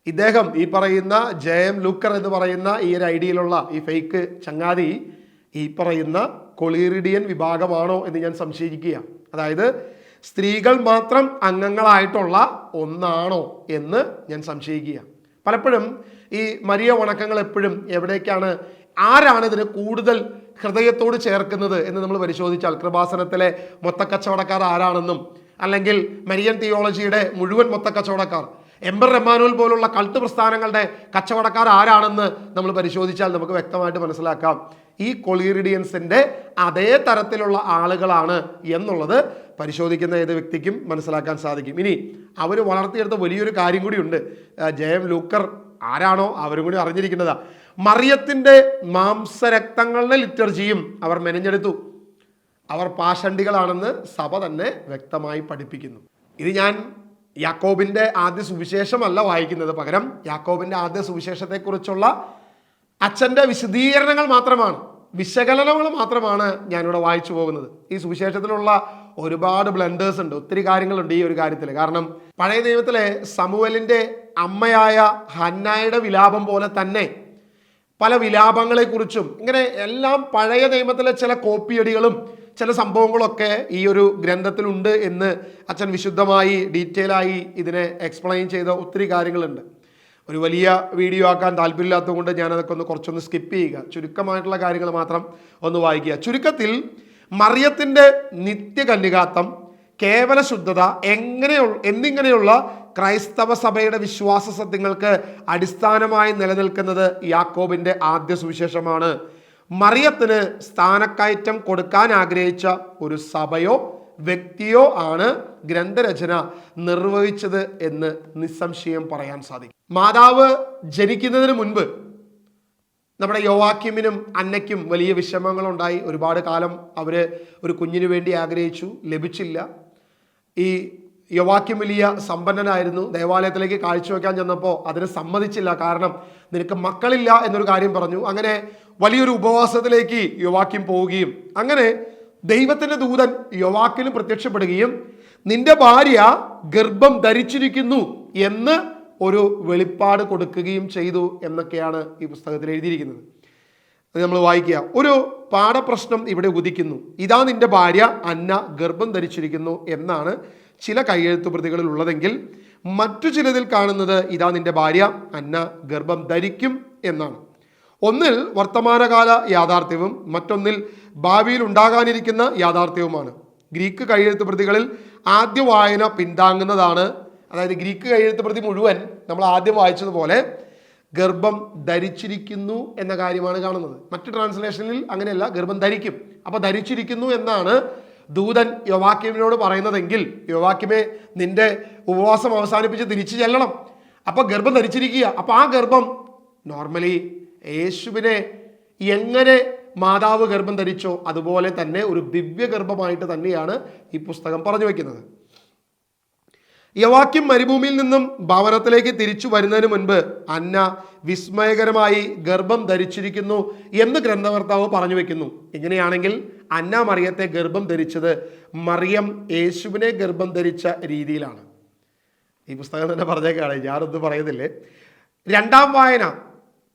ഇദ്ദേഹം ഈ പറയുന്ന JM ലൂക്കർ എന്ന് പറയുന്ന ഈ ഒരു ഐഡിയയിലുള്ള ഈ ഫേക്ക് ചങ്ങാതി ഈ പറയുന്ന കൊളീറിഡിയൻ വിഭാഗമാണോ എന്ന് ഞാൻ സംശയിക്കുക. അതായത് സ്ത്രീകൾ മാത്രം അംഗങ്ങളായിട്ടുള്ള ഒന്നാണോ എന്ന് ഞാൻ സംശയിക്കുക. പലപ്പോഴും ഈ മരിയ വണക്കങ്ങൾ എപ്പോഴും എവിടേക്കാണ്, ആരാണ് ഇതിന് കൂടുതൽ ഹൃദയത്തോട് ചേർക്കുന്നത് എന്ന് നമ്മൾ പരിശോധിച്ചാൽ, കൃപാസനത്തിലെ മൊത്തക്കച്ചവടക്കാർ ആരാണെന്നും, അല്ലെങ്കിൽ മരിയൻ തിയോളജിയുടെ മുഴുവൻ മൊത്തക്കച്ചവടക്കാർ, എംബർ എമ്മാനുവൽ പോലുള്ള കൾട്ട് പ്രസ്ഥാനങ്ങളുടെ കച്ചവടക്കാർ ആരാണെന്ന് നമ്മൾ പരിശോധിച്ചാൽ നമുക്ക് വ്യക്തമായിട്ട് മനസ്സിലാക്കാം, ഈ കൊളീറിഡിയൻസിൻ്റെ അതേ തരത്തിലുള്ള ആളുകളാണ് എന്നുള്ളത് പരിശോധിക്കുന്ന ഏത് വ്യക്തിക്കും മനസ്സിലാക്കാൻ സാധിക്കും. ഇനി അവർ വളർത്തിയെടുത്ത വലിയൊരു കാര്യം കൂടിയുണ്ട്. JM ലൂക്കർ ആരാണോ അവരും കൂടി അറിഞ്ഞിരിക്കുന്നതാ. മറിയത്തിൻ്റെ മാംസരക്തങ്ങളുടെ ലിറ്റർജിയും അവർ മെനഞ്ഞെടുത്തു. അവർ പാഷണ്ഡികളാണെന്ന് സഭ തന്നെ വ്യക്തമായി പഠിപ്പിക്കുന്നു. ഇത് ഞാൻ യാക്കോബിൻ്റെ ആദ്യ സുവിശേഷമല്ല വായിക്കുന്നത്, പകരം യാക്കോബിൻ്റെ ആദ്യ സുവിശേഷത്തെക്കുറിച്ചുള്ള അച്ഛൻ്റെ വിശദീകരണങ്ങൾ മാത്രമാണ്, വിശകലനങ്ങൾ മാത്രമാണ് ഞാനിവിടെ വായിച്ചു പോകുന്നത്. ഈ സുവിശേഷത്തിലുള്ള ഒരുപാട് ബ്ലണ്ടേഴ്സ് ഉണ്ട്, ഒത്തിരി കാര്യങ്ങളുണ്ട് ഈ ഒരു കാര്യത്തിൽ. കാരണം പഴയ നിയമത്തിലെ സമൂവേലിൻ്റെ അമ്മയായ ഹന്നായുടെ വിലാപം പോലെ തന്നെ പല വിലാപങ്ങളെക്കുറിച്ചും ഇങ്ങനെ എല്ലാം പഴയ നിയമത്തിലെ ചില കോപ്പിയടികളും ചില സംഭവങ്ങളൊക്കെ ഈ ഒരു ഗ്രന്ഥത്തിലുണ്ട് എന്ന് അച്ഛൻ വിശുദ്ധമായി ഡീറ്റെയിലായി ഇതിനെ എക്സ്പ്ലെയിൻ ചെയ്ത ഒത്തിരി കാര്യങ്ങളുണ്ട്. ഒരു വലിയ വീഡിയോ ആക്കാൻ താല്പര്യമില്ലാത്തതുകൊണ്ട് ഞാനതൊക്കെ കുറച്ചൊന്ന് സ്കിപ്പ് ചെയ്യുക, ചുരുക്കമായിട്ടുള്ള കാര്യങ്ങൾ മാത്രം ഒന്ന് വായിക്കുക. ചുരുക്കത്തിൽ മറിയത്തിൻ്റെ നിത്യകന്യകാത്വം, കേവല ശുദ്ധത എന്നിങ്ങനെയുള്ള ക്രൈസ്തവ സഭയുടെ വിശ്വാസ സത്യങ്ങൾക്ക് അടിസ്ഥാനമായി നിലനിൽക്കുന്നത് യാക്കോബിൻ്റെ ആദ്യ സുവിശേഷമാണ്. മറിയത്തിന് സ്ഥാനക്കയറ്റം കൊടുക്കാൻ ആഗ്രഹിച്ച ഒരു സഭയോ വ്യക്തിയോ ആണ് ഗ്രന്ഥരചന നിർവഹിച്ചത് എന്ന് നിസ്സംശയം പറയാൻ സാധിക്കും. മാതാവ് ജനിക്കുന്നതിന് മുൻപ് നമ്മുടെ യോവാക്യമിനും അന്നയ്ക്കും വലിയ വിഷമങ്ങളുണ്ടായി. ഒരുപാട് കാലം അവർ ഒരു കുഞ്ഞിന് വേണ്ടി ആഗ്രഹിച്ചു, ലഭിച്ചില്ല. ഈ യോവാക്യം വലിയ സമ്പന്നനായിരുന്നു. ദേവാലയത്തിലേക്ക് കാഴ്ചവെക്കാൻ ചെന്നപ്പോൾ അതിന് സമ്മതിച്ചില്ല, കാരണം നിനക്ക് മക്കളില്ല എന്നൊരു കാര്യം പറഞ്ഞു. അങ്ങനെ വലിയൊരു ഉപവാസത്തിലേക്ക് യോവാക്യം പോവുകയും അങ്ങനെ ദൈവത്തിൻ്റെ ദൂതൻ യോവാക്കിന് പ്രത്യക്ഷപ്പെടുകയും നിന്റെ ഭാര്യ ഗർഭം ധരിച്ചിരിക്കുന്നു എന്ന് ഒരു വെളിപ്പാട് കൊടുക്കുകയും ചെയ്തു എന്നൊക്കെയാണ് ഈ പുസ്തകത്തിൽ എഴുതിയിരിക്കുന്നത്. അത് നമ്മൾ വായിക്കുക. ഒരു പാഠപ്രശ്നം ഇവിടെ ഉദിക്കുന്നു. ഇതാ നിന്റെ ഭാര്യ അന്ന ഗർഭം ധരിച്ചിരിക്കുന്നു എന്നാണ് ചില കയ്യെഴുത്തു പ്രതികളിൽ ഉള്ളതെങ്കിൽ, മറ്റു ചിലതിൽ കാണുന്നത് ഇതാ നിന്റെ ഭാര്യ അന്ന ഗർഭം ധരിക്കും എന്നാണ്. ഒന്നിൽ വർത്തമാനകാല യാഥാർത്ഥ്യവും മറ്റൊന്നിൽ ഭാവിയിൽ ഉണ്ടാകാനിരിക്കുന്ന യാഥാർത്ഥ്യവുമാണ്. ഗ്രീക്ക് കയ്യെഴുത്ത് പ്രതികളിൽ ആദ്യ വായന പിന്താങ്ങുന്നതാണ്. അതായത് ഗ്രീക്ക് കയ്യെഴുത്ത് പ്രതി മുഴുവൻ നമ്മൾ ആദ്യം വായിച്ചതുപോലെ ഗർഭം ധരിച്ചിരിക്കുന്നു എന്ന കാര്യമാണ് കാണുന്നത്. മറ്റ് ട്രാൻസ്ലേഷനിൽ അങ്ങനെയല്ല, ഗർഭം ധരിക്കും. അപ്പോൾ ധരിച്ചിരിക്കുന്നു എന്നാണ് ദൂതൻ യോവാക്യമിനോട് പറയുന്നതെങ്കിൽ, യോവാക്യമേ നിന്റെ ഉപവാസം അവസാനിപ്പിച്ച് തിരിച്ചു ചെല്ലണം. അപ്പോൾ ഗർഭം ധരിച്ചിരിക്കുക. അപ്പോൾ ആ ഗർഭം നോർമലി യേശുവിനെ എങ്ങനെ മാതാവ് ഗർഭം ധരിച്ചോ അതുപോലെ തന്നെ ഒരു ദിവ്യഗർഭമായിട്ട് തന്നെയാണ് ഈ പുസ്തകം പറഞ്ഞു വയ്ക്കുന്നത്. യോവാക്യം മരുഭൂമിയിൽ നിന്നും ഭവനത്തിലേക്ക് തിരിച്ചു വരുന്നതിന് മുൻപ് അന്ന വിസ്മയകരമായി ഗർഭം ധരിച്ചിരിക്കുന്നു എന്ന് ഗ്രന്ഥകർത്താവ് പറഞ്ഞു വെക്കുന്നു. ഇങ്ങനെയാണെങ്കിൽ അന്ന മറിയത്തെ ഗർഭം ധരിച്ചത് മറിയം യേശുവിനെ ഗർഭം ധരിച്ച രീതിയിലാണ്. ഈ പുസ്തകം തന്നെ പറഞ്ഞേക്കാണ്, ഞാനൊന്നും പറയുന്നില്ലേ. രണ്ടാം വായന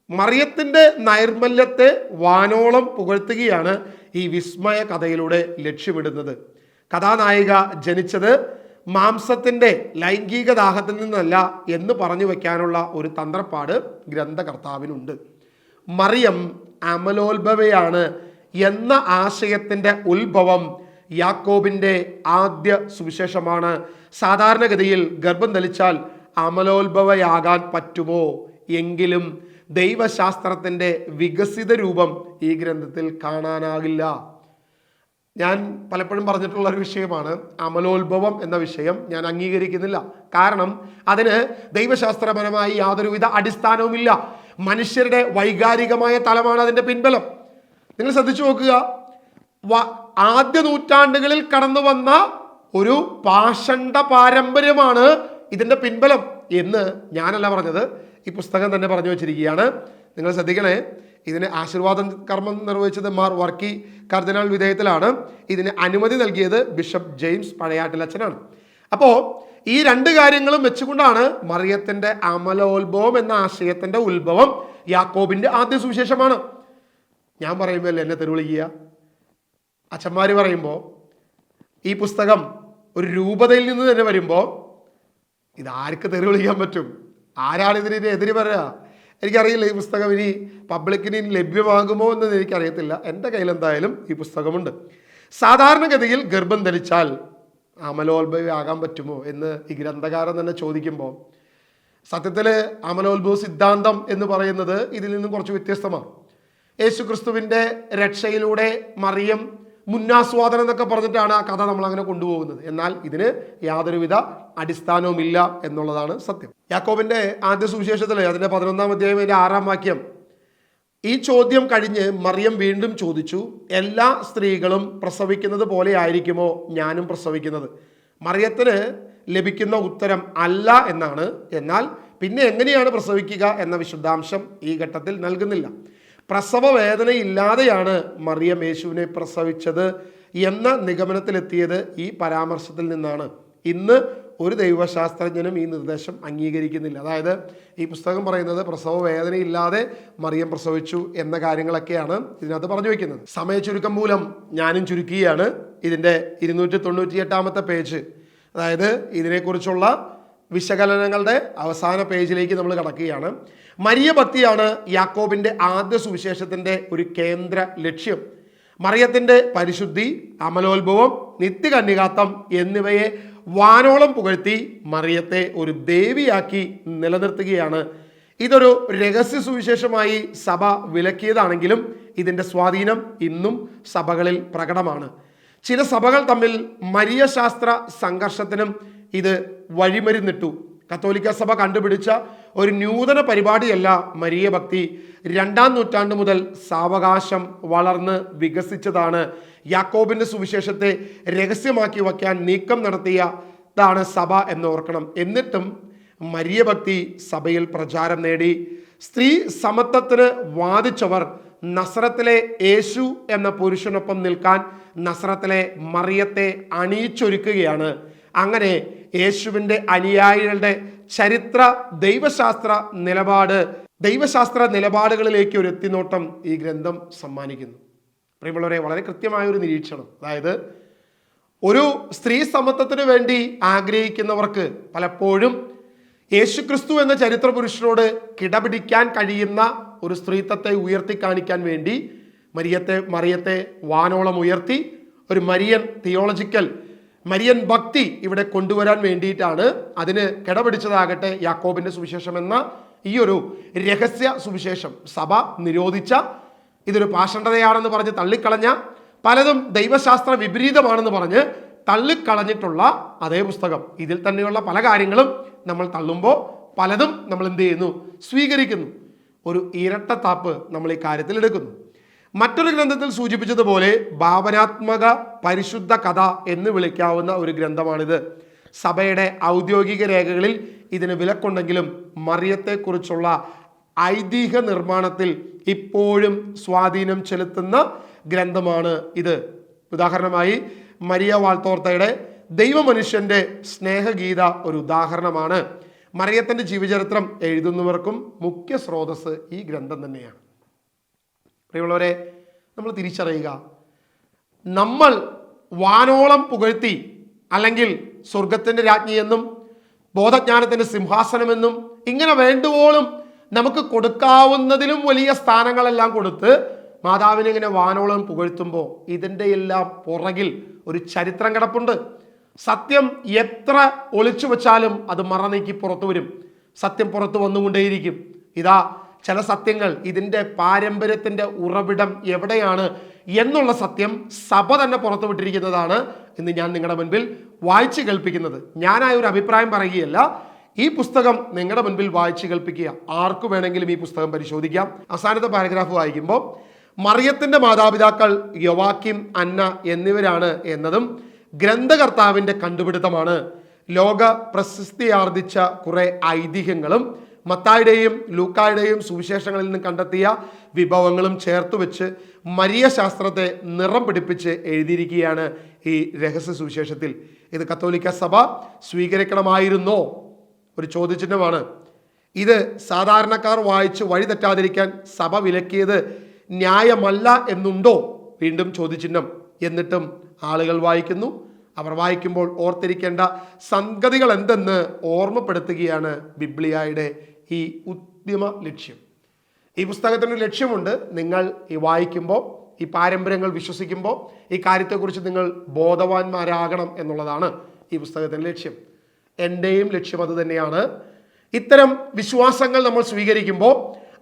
മറിയത്തിൻ്റെ നൈർമല്യത്തെ വാനോളം പുകഴ്ത്തുകയാണ് ഈ വിസ്മയ കഥയിലൂടെ ലക്ഷ്യമിടുന്നത്. കഥാനായിക ജനിച്ചത് മാംസത്തിൻ്റെ ലൈംഗിക ദാഹത്തിൽ നിന്നല്ല എന്ന് പറഞ്ഞു വയ്ക്കാനുള്ള ഒരു തന്ത്രപ്പാട് ഗ്രന്ഥകർത്താവിനുണ്ട്. മറിയം അമലോത്ഭവയാണ് എന്ന ആശയത്തിൻ്റെ ഉത്ഭവം യാക്കോബിൻ്റെ ആദ്യ സുവിശേഷമാണ്. സാധാരണഗതിയിൽ ഗർഭം ധരിച്ചാൽ അമലോത്ഭവയാകാൻ പറ്റുമോ? എങ്കിലും ദൈവശാസ്ത്രത്തിൻ്റെ വികസിത രൂപം ഈ ഗ്രന്ഥത്തിൽ കാണാനാകില്ല. ഞാൻ പലപ്പോഴും പറഞ്ഞിട്ടുള്ള ഒരു വിഷയമാണ് അമലോത്ഭവം എന്ന വിഷയം. ഞാൻ അംഗീകരിക്കുന്നില്ല. കാരണം അതിന് ദൈവശാസ്ത്രപരമായി യാതൊരുവിധ അടിസ്ഥാനവുമില്ല. മനുഷ്യരുടെ വൈകാരികമായ തലമാണ് അതിൻ്റെ പിൻബലം. നിങ്ങൾ ശ്രദ്ധിച്ചു നോക്കുക, ആദ്യ നൂറ്റാണ്ടുകളിൽ കടന്നു വന്ന ഒരു പാഷണ്ഡ പാരമ്പര്യമാണ് ഇതിൻ്റെ പിൻബലം എന്ന് ഞാനല്ല പറഞ്ഞത്, ഈ പുസ്തകം തന്നെ പറഞ്ഞു വച്ചിരിക്കുകയാണ്. നിങ്ങൾ ശ്രദ്ധിക്കണേ, ഇതിന് ആശീർവാദം കർമ്മം നിർവഹിച്ചത് മാർ വർക്കി കർദിനാൾ വിധേയത്തിലാണ്. ഇതിന് അനുമതി നൽകിയത് ബിഷപ്പ് ജെയിംസ് പഴയാട്ടിലച്ചനാണ്. അപ്പോൾ ഈ രണ്ട് കാര്യങ്ങളും വെച്ചുകൊണ്ടാണ് മറിയത്തിൻ്റെ അമലോത്ഭവം എന്ന ആശയത്തിൻ്റെ ഉത്ഭവം യാക്കോബിൻ്റെ ആദ്യ സുവിശേഷമാണ്. ഞാൻ പറയുമ്പോൾ എന്നെ തെരുവിളിക്കുക. അച്ഛന്മാർ പറയുമ്പോൾ ഈ പുസ്തകം ഒരു രൂപതയിൽ നിന്ന് തന്നെ വരുമ്പോൾ ഇതാർക്ക് തെരുവിളിക്കാൻ പറ്റും? ആരാണ് ഇതിന് എതിര് പറയുക? എനിക്കറിയില്ല. ഈ പുസ്തകം ഇനി പബ്ലിക്കിന് ലഭ്യമാകുമോ എന്ന് എനിക്കറിയത്തില്ല. എൻ്റെ കയ്യിൽ എന്തായാലും ഈ പുസ്തകമുണ്ട്. സാധാരണഗതിയിൽ ഗർഭം ധരിച്ചാൽ അമലോത്ഭവയാകാൻ പറ്റുമോ എന്ന് ഈ ഗ്രന്ഥകാരൻ തന്നെ ചോദിക്കുമ്പോൾ, സത്യത്തിൽ അമലോത്ഭവ സിദ്ധാന്തം എന്ന് പറയുന്നത് ഇതിൽ നിന്നും കുറച്ച് വ്യത്യസ്തമാണ്. യേശുക്രിസ്തുവിൻ്റെ രക്ഷയിലൂടെ മറിയം മുന്നാസ്വാദനം എന്നൊക്കെ പറഞ്ഞിട്ടാണ് ആ കഥ നമ്മളങ്ങനെ കൊണ്ടുപോകുന്നത്. എന്നാൽ ഇതിന് യാതൊരുവിധ അടിസ്ഥാനവുമില്ല എന്നുള്ളതാണ് സത്യം. യാക്കോബിൻ്റെ ആദ്യ സുവിശേഷത്തിൽ അതിൻ്റെ 11-ാം അധ്യായം 6-ാം വാക്യം, ഈ ചോദ്യം കഴിഞ്ഞ് മറിയം വീണ്ടും ചോദിച്ചു, എല്ലാ സ്ത്രീകളും പ്രസവിക്കുന്നത് പോലെ ആയിരിക്കുമോ ഞാനും പ്രസവിക്കുന്നത്? മറിയത്തിന് ലഭിക്കുന്ന ഉത്തരം അല്ല എന്നാണ്. എന്നാൽ പിന്നെ എങ്ങനെയാണ് പ്രസവിക്കുക എന്ന വിശദാംശം ഈ ഘട്ടത്തിൽ നൽകുന്നില്ല. പ്രസവ വേദനയില്ലാതെയാണ് മറിയം യേശുവിനെ പ്രസവിച്ചത് എന്ന നിഗമനത്തിലെത്തിയത് ഈ പരാമർശത്തിൽ നിന്നാണ്. ഇന്ന് ഒരു ദൈവശാസ്ത്രജ്ഞനും ഈ നിർദ്ദേശം അംഗീകരിക്കുന്നില്ല. അതായത് ഈ പുസ്തകം പറയുന്നത് പ്രസവ വേദനയില്ലാതെ മറിയം പ്രസവിച്ചു എന്ന കാര്യങ്ങളൊക്കെയാണ് ഇതിനകത്ത് പറഞ്ഞു വയ്ക്കുന്നത്. സമയ ചുരുക്കം മൂലം ഞാനും ചുരുക്കുകയാണ്. ഇതിൻ്റെ 298-ാമത്തെ പേജ്, അതായത് ഇതിനെക്കുറിച്ചുള്ള വിശകലനങ്ങളുടെ അവസാന പേജിലേക്ക് നമ്മൾ കടക്കുകയാണ്. മരിയ ഭക്തിയാണ് യാക്കോബിൻ്റെ ആദ്യ സുവിശേഷത്തിൻ്റെ ഒരു കേന്ദ്ര ലക്ഷ്യം. മറിയത്തിൻ്റെ പരിശുദ്ധി, അമലോത്ഭവം, നിത്യകന്യകാത്വം എന്നിവയെ വാനോളം പുകഴ്ത്തി മറിയത്തെ ഒരു ദേവിയാക്കി നിലനിർത്തുകയാണ്. ഇതൊരു രഹസ്യ സുവിശേഷമായി സഭ വിലക്കിയതാണെങ്കിലും ഇതിൻ്റെ സ്വാധീനം ഇന്നും സഭകളിൽ പ്രകടമാണ്. ചില സഭകൾ തമ്മിൽ മരിയ ശാസ്ത്ര സംഘർഷത്തിനും ഇത് വഴിമരുന്നിട്ടു. കത്തോലിക്ക സഭ കണ്ടുപിടിച്ച ഒരു നൂതന പരിപാടിയല്ല മരിയ ഭക്തി. 2-ാം നൂറ്റാണ്ട് മുതൽ സാവകാശം വളർന്ന് യാക്കോബിൻ്റെ സുവിശേഷത്തെ രഹസ്യമാക്കി വയ്ക്കാൻ നീക്കം നടത്തിയതാണ് സഭ എന്നോർക്കണം. എന്നിട്ടും മരിയ ഭക്തി സഭയിൽ പ്രചാരം നേടി. സ്ത്രീ സമത്വത്തിന് വാദിച്ചവർ നസ്രത്തിലെ യേശു എന്ന പുരുഷനൊപ്പം നിൽക്കാൻ നസ്രത്തിലെ മറിയത്തെ അണിയിച്ചൊരുക്കുകയാണ്. അങ്ങനെ യേശുവിൻ്റെ അനുയായികളുടെ ചരിത്ര ദൈവശാസ്ത്ര നിലപാടുകളിലേക്ക് ഒരു എത്തിനോട്ടം ഈ ഗ്രന്ഥം സമ്മാനിക്കുന്നു. പ്രിയമുള്ളവരെ, വളരെ കൃത്യമായ ഒരു നിരീക്ഷണം. അതായത് ഒരു സ്ത്രീ സമത്വത്തിന് വേണ്ടി ആഗ്രഹിക്കുന്നവർക്ക് പലപ്പോഴും യേശുക്രിസ്തു എന്ന ചരിത്ര പുരുഷനോട് കിടപിടിക്കാൻ കഴിയുന്ന ഒരു സ്ത്രീത്വത്തെ ഉയർത്തി കാണിക്കാൻ വേണ്ടി മറിയത്തെ വാനോളം ഉയർത്തി ഒരു മരിയൻ ഭക്തി ഇവിടെ കൊണ്ടുവരാൻ വേണ്ടിയിട്ടാണ്. അതിന് കിടപിടിച്ചതാകട്ടെ യാക്കോബിൻ്റെ സുവിശേഷം എന്ന ഈ ഒരു രഹസ്യ സുവിശേഷം. സഭ നിരോധിച്ച, ഇതൊരു പാഷണ്ഡതയാണെന്ന് പറഞ്ഞ് തള്ളിക്കളഞ്ഞ, പലതും ദൈവശാസ്ത്ര വിപരീതമാണെന്ന് പറഞ്ഞ് തള്ളിക്കളഞ്ഞിട്ടുള്ള അതേ പുസ്തകം. ഇതിൽ തന്നെയുള്ള പല കാര്യങ്ങളും നമ്മൾ തള്ളുമ്പോൾ പലതും നമ്മൾ എന്ത് ചെയ്യുന്നു? സ്വീകരിക്കുന്നു. ഒരു ഇരട്ടത്താപ്പ് നമ്മൾ ഈ കാര്യത്തിൽ എടുക്കുന്നു. മറ്റൊരു ഗ്രന്ഥത്തിൽ സൂചിപ്പിച്ചതുപോലെ ഭാവനാത്മക പരിശുദ്ധ കഥ എന്ന് വിളിക്കാവുന്ന ഒരു ഗ്രന്ഥമാണിത്. സഭയുടെ ഔദ്യോഗിക രേഖകളിൽ ഇതിന് വിലക്കുണ്ടെങ്കിലും മറിയത്തെക്കുറിച്ചുള്ള ഐതിഹ്യ നിർമ്മാണത്തിൽ ഇപ്പോഴും സ്വാധീനം ചെലുത്തുന്ന ഗ്രന്ഥമാണ് ഇത്. ഉദാഹരണമായി മരിയ വാൾത്തോർത്തയുടെ ദൈവമനുഷ്യൻ്റെ സ്നേഹഗീത ഒരു ഉദാഹരണമാണ്. മറിയത്തിൻ്റെ ജീവചരിത്രം എഴുതുന്നവർക്കും മുഖ്യ സ്രോതസ് ഈ ഗ്രന്ഥം തന്നെയാണ്. പ്രിയമുള്ളവരെ, നമ്മൾ തിരിച്ചറിയുക, നമ്മൾ വാനോളം പുകഴ്ത്തി അല്ലെങ്കിൽ സ്വർഗത്തിൻ്റെ രാജ്ഞിയെന്നും ബോധജ്ഞാനത്തിൻ്റെ സിംഹാസനമെന്നും ഇങ്ങനെ വേണ്ടുവോളും നമുക്ക് കൊടുക്കാവുന്നതിലും വലിയ സ്ഥാനങ്ങളെല്ലാം കൊടുത്ത് മാതാവിനെ ഇങ്ങനെ വാനോളം പുകഴ്ത്തുമ്പോൾ ഇതിൻ്റെ എല്ലാം പുറകിൽ ഒരു ചരിത്രം കിടപ്പുണ്ട്. സത്യം എത്ര ഒളിച്ചു വെച്ചാലും അത് മറനീക്കി പുറത്തു വരും. സത്യം പുറത്തു വന്നുകൊണ്ടേയിരിക്കും. ഇതാ ചില സത്യങ്ങൾ, ഇതിൻ്റെ പാരമ്പര്യത്തിൻ്റെ ഉറവിടം എവിടെയാണ് എന്നുള്ള സത്യം സഭ തന്നെ പുറത്തു വിട്ടിരിക്കുന്നതാണ് ഇന്ന് ഞാൻ നിങ്ങളുടെ മുൻപിൽ വായിച്ചു കേൾപ്പിക്കുന്നത്. ഞാനായ ഒരു അഭിപ്രായം പറയുകയല്ല, ഈ പുസ്തകം നിങ്ങളുടെ മുൻപിൽ വായിച്ചു കേൾപ്പിക്കുക. ആർക്കു വേണമെങ്കിലും ഈ പുസ്തകം പരിശോധിക്കാം. അവസാനത്തെ പാരഗ്രാഫ് വായിക്കുമ്പോൾ മറിയത്തിൻ്റെ മാതാപിതാക്കൾ യോവാക്കിം, അന്ന എന്നിവരാണ് എന്നതും ഗ്രന്ഥകർത്താവിൻ്റെ കണ്ടുപിടുത്തമാണ്. ലോക പ്രശസ്തിയാർജിച്ച കുറെ ഐതിഹ്യങ്ങളും മത്തായിയുടെയും ലൂക്കായുടെയും സുവിശേഷങ്ങളിൽ നിന്ന് കണ്ടെത്തിയ വിഭവങ്ങളും ചേർത്ത് വെച്ച് മരിയ ശാസ്ത്രത്തെ നിറം പിടിപ്പിച്ച് എഴുതിയിരിക്കുകയാണ് ഈ രഹസ്യ സുവിശേഷത്തിൽ. ഇത് കത്തോലിക്ക സഭ സ്വീകരിക്കണമായിരുന്നോ? ഒരു ചോദ്യചിഹ്നമാണ്. ഇത് സാധാരണക്കാർ വായിച്ച് വഴി തെറ്റാതിരിക്കാൻ സഭ വിലക്കിയത് ന്യായമല്ല എന്നുണ്ടോ? വീണ്ടും ചോദ്യചിഹ്നം. എന്നിട്ടും ആളുകൾ വായിക്കുന്നു. അവർ വായിക്കുമ്പോൾ ഓർത്തിരിക്കേണ്ട സംഗതികൾ എന്തെന്ന് ഓർമ്മപ്പെടുത്തുകയാണ് ബിബ്ലിയയുടെ ഈ ഉദ്യമ ലക്ഷ്യം. ഈ പുസ്തകത്തിന് ലക്ഷ്യമുണ്ട്. നിങ്ങൾ ഈ വായിക്കുമ്പോൾ, ഈ പാരമ്പര്യങ്ങൾ വിശ്വസിക്കുമ്പോൾ ഈ കാര്യത്തെക്കുറിച്ച് നിങ്ങൾ ബോധവാന്മാരാകണം എന്നുള്ളതാണ് ഈ പുസ്തകത്തിൻ്റെ ലക്ഷ്യം. എൻ്റെയും ലക്ഷ്യം അത് തന്നെയാണ്. ഇത്തരം വിശ്വാസങ്ങൾ നമ്മൾ സ്വീകരിക്കുമ്പോൾ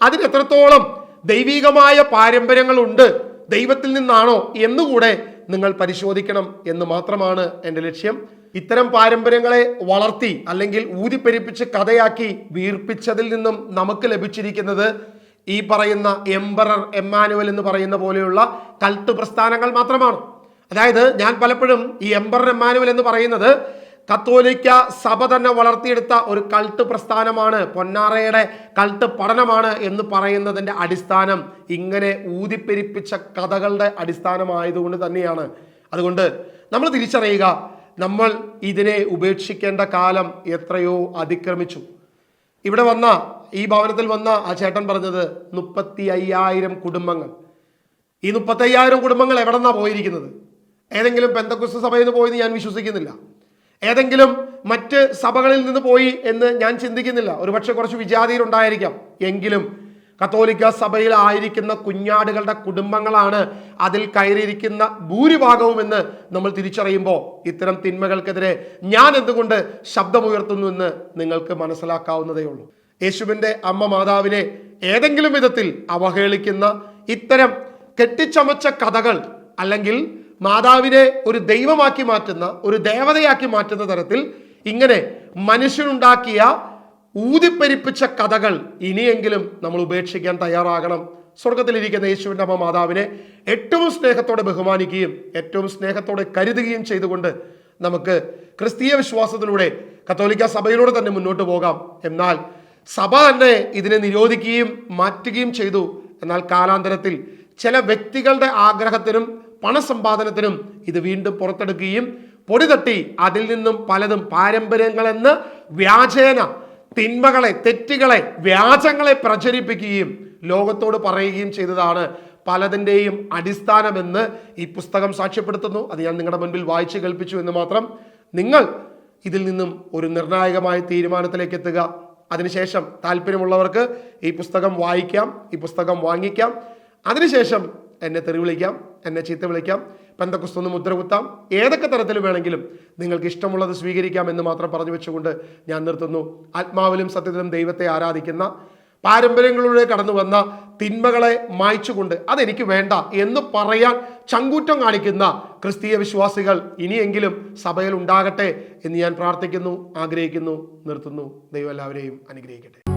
അതിന് എത്രത്തോളം ദൈവികമായ പാരമ്പര്യങ്ങളുണ്ട്, ദൈവത്തിൽ നിന്നാണോ എന്നുകൂടെ നിങ്ങൾ പരിശോധിക്കണം എന്ന് മാത്രമാണ് എൻ്റെ ലക്ഷ്യം. ഇത്തരം പാരമ്പര്യങ്ങളെ വളർത്തി അല്ലെങ്കിൽ ഊതിപ്പെരിപ്പിച്ച് കഥയാക്കി വീർപ്പിച്ചതിൽ നിന്നും നമുക്ക് ലഭിച്ചിരിക്കുന്നത് ഈ പറയുന്ന എംപറർ എമ്മാനുവൽ എന്ന് പറയുന്ന പോലെയുള്ള കൾട്ട് പ്രസ്ഥാനങ്ങൾ മാത്രമാണ്. അതായത് ഞാൻ പലപ്പോഴും ഈ എംപറർ എമ്മാനുവൽ എന്ന് പറയുന്നത് കത്തോലിക്ക സഭ തന്നെ വളർത്തിയെടുത്ത ഒരു കൾട്ട് പ്രസ്ഥാനമാണ്, പൊന്നാറയുടെ കൾട്ട് പഠനമാണ് എന്ന് പറയുന്നതിൻ്റെ അടിസ്ഥാനം ഇങ്ങനെ ഊതിപ്പെരിപ്പിച്ച കഥകളുടെ അടിസ്ഥാനമായതുകൊണ്ട് തന്നെയാണ്. അതുകൊണ്ട് നമ്മൾ തിരിച്ചറിയുക, നമ്മൾ ഇതിനെ ഉപേക്ഷിക്കേണ്ട കാലം എത്രയോ അതിക്രമിച്ചു. ഇവിടെ വന്ന, ഈ ഭവനത്തിൽ വന്ന ആ ചേട്ടൻ പറഞ്ഞത് 35,000 കുടുംബങ്ങൾ. ഈ 35,000 കുടുംബങ്ങൾ എവിടെ നിന്നാണ് പോയിരിക്കുന്നത്? ഏതെങ്കിലും പെന്തക്കോസ്ത് സഭയിൽ നിന്ന് പോയെന്ന് ഞാൻ വിശ്വസിക്കുന്നില്ല. ഏതെങ്കിലും മറ്റ് സഭകളിൽ നിന്ന് പോയി എന്ന് ഞാൻ ചിന്തിക്കുന്നില്ല. ഒരുപക്ഷെ കുറച്ച് വിജാതിയിലുണ്ടായിരിക്കാം. എങ്കിലും കത്തോലിക്ക സഭയിൽ ആയിരിക്കുന്ന കുഞ്ഞാടുകളുടെ കുടുംബങ്ങളാണ് അതിൽ കയറിയിരിക്കുന്ന ഭൂരിഭാഗവും എന്ന് നമ്മൾ തിരിച്ചറിയുമ്പോൾ ഇത്തരം തിന്മകൾക്കെതിരെ ഞാൻ എന്തുകൊണ്ട് ശബ്ദമുയർത്തുന്നു എന്ന് നിങ്ങൾക്ക് മനസ്സിലാക്കാവുന്നതേ ഉള്ളൂ. യേശുവിൻ്റെ അമ്മ മാതാവിനെ ഏതെങ്കിലും വിധത്തിൽ അവഹേളിക്കുന്ന ഇത്തരം കെട്ടിച്ചമച്ച കഥകൾ അല്ലെങ്കിൽ മാതാവിനെ ഒരു ദൈവമാക്കി മാറ്റുന്ന, ഒരു ദേവതയാക്കി മാറ്റുന്ന തരത്തിൽ ഇങ്ങനെ മനുഷ്യനുണ്ടാക്കിയ ഊതിപ്പെരിപ്പിച്ച കഥകൾ ഇനിയെങ്കിലും നമ്മൾ ഉപേക്ഷിക്കാൻ തയ്യാറാകണം. സ്വർഗത്തിലിരിക്കുന്ന യേശുവിൻ്റെ അമ്മ മാതാവിനെ ഏറ്റവും സ്നേഹത്തോടെ ബഹുമാനിക്കുകയും ഏറ്റവും സ്നേഹത്തോടെ കരുതുകയും ചെയ്തുകൊണ്ട് നമുക്ക് ക്രിസ്തീയ വിശ്വാസത്തിലൂടെ കത്തോലിക്ക സഭയിലൂടെ തന്നെ മുന്നോട്ട് പോകാം. എന്നാൽ സഭ തന്നെ ഇതിനെ നിരോധിക്കുകയും മാറ്റുകയും ചെയ്തു. എന്നാൽ കാലാന്തരത്തിൽ ചില വ്യക്തികളുടെ ആഗ്രഹത്തിനും പണസമ്പാദനത്തിനും ഇത് വീണ്ടും പുറത്തെടുക്കുകയും പൊടി തട്ടി അതിൽ നിന്നും പലതും പാരമ്പര്യങ്ങളെന്ന് വ്യാജേന തിന്മകളെ, തെറ്റുകളെ, വ്യാജങ്ങളെ പ്രചരിപ്പിക്കുകയും ലോകത്തോട് പറയുകയും ചെയ്തതാണ് പലതിൻ്റെയും അടിസ്ഥാനമെന്ന് ഈ പുസ്തകം സാക്ഷ്യപ്പെടുത്തുന്നു. അത് ഞാൻ നിങ്ങളുടെ മുൻപിൽ വായിച്ചു കേൾപ്പിച്ചു എന്ന് മാത്രം. നിങ്ങൾ ഇതിൽ നിന്നും ഒരു നിർണായകമായ തീരുമാനത്തിലേക്ക് എത്തുക. അതിനുശേഷം താല്പര്യമുള്ളവർക്ക് ഈ പുസ്തകം വായിക്കാം, ഈ പുസ്തകം വാങ്ങിക്കാം. അതിനുശേഷം എന്നെ തെറി വിളിക്കാം, എന്നെ ചീത്ത വിളിക്കാം, പെന്തക്കോസ്തൊന്ന് മുദ്ര കുത്താം, ഏതൊക്കെ തരത്തിൽ വേണമെങ്കിലും നിങ്ങൾക്ക് ഇഷ്ടമുള്ളത് സ്വീകരിക്കാം എന്ന് മാത്രം പറഞ്ഞു വെച്ചുകൊണ്ട് ഞാൻ നിർത്തുന്നു. ആത്മാവിലും സത്യത്തിലും ദൈവത്തെ ആരാധിക്കുന്ന, പാരമ്പര്യങ്ങളിലൂടെ കടന്നു വന്ന തിന്മകളെ മായ്ച്ചുകൊണ്ട് അതെനിക്ക് വേണ്ട എന്ന് പറയാൻ ചങ്കൂറ്റം കാണിക്കുന്ന ക്രിസ്തീയ വിശ്വാസികൾ ഇനിയെങ്കിലും സഭയിൽ ഉണ്ടാകട്ടെ എന്ന് ഞാൻ പ്രാർത്ഥിക്കുന്നു, ആഗ്രഹിക്കുന്നു, നിർത്തുന്നു. ദൈവം എല്ലാവരെയും അനുഗ്രഹിക്കട്ടെ.